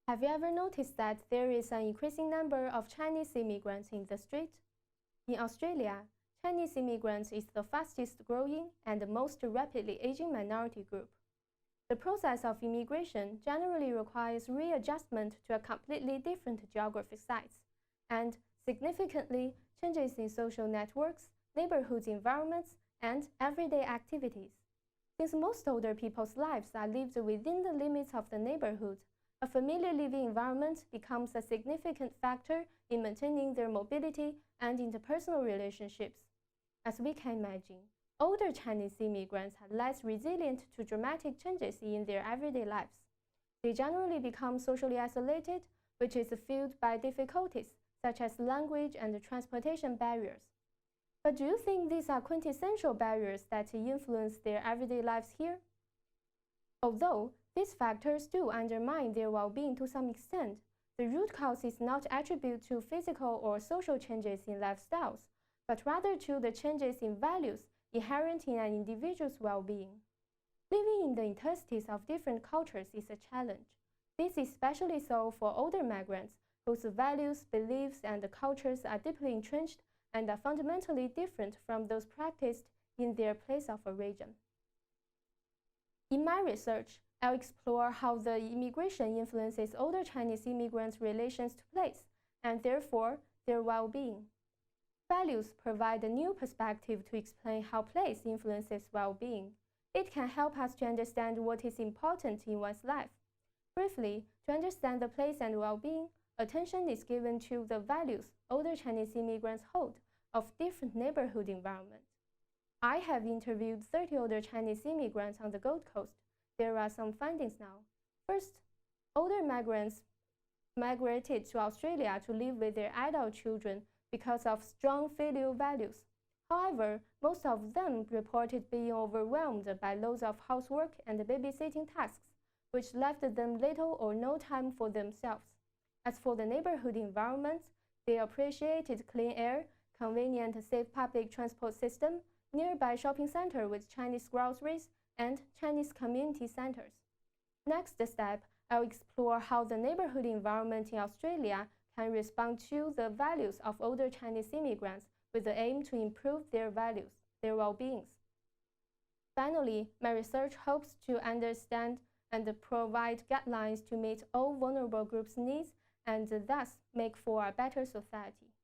Have you ever noticed that there is an increasing number of Chinese immigrants in the street? In Australia, Chinese immigrants is the fastest growing and most rapidly aging minority group. The process of immigration generally requires readjustment to a completely different geographic sites, and significantly changes in social networks, neighborhood environments, and everyday activities. Since most older people's lives are lived within the limits of the neighborhood, a familiar living environment becomes a significant factor in maintaining their mobility and interpersonal relationships. As we can imagine, older Chinese immigrants are less resilient to dramatic changes in their everyday lives. They generally become socially isolated, which is fueled by difficulties such as language and transportation barriers. But do you think these are quintessential barriers that influence their everyday lives here? Although these factors do undermine their well-being to some extent, the root cause is not attributed to physical or social changes in lifestyles, but rather to the changes in values inherent in an individual's well-being. Living in the interstices of different cultures is a challenge. This is especially so for older migrants, whose values, beliefs, and cultures are deeply entrenched and are fundamentally different from those practiced in their place of origin. In my research, I'll explore how the immigration influences older Chinese immigrants' relations to place, and therefore their well-being. Values provide a new perspective to explain how place influences well-being. It can help us to understand what is important in one's life. Briefly, to understand the place and well-being, attention is given to the values older Chinese immigrants hold of different neighborhood environments. I have interviewed 30 older Chinese immigrants on the Gold Coast. There are some findings now. First, older migrants migrated to Australia to live with their adult children because of strong filial values. However, most of them reported being overwhelmed by loads of housework and babysitting tasks, which left them little or no time for themselves. As for the neighborhood environments, they appreciated clean air, convenient, safe public transport system, nearby shopping center with Chinese groceries, and Chinese community centers. Next step, I'll explore how the neighborhood environment in Australia can respond to the values of older Chinese immigrants with the aim to improve their values, their well-beings. Finally, my research hopes to understand and provide guidelines to meet all vulnerable groups' needs and thus make for a better society.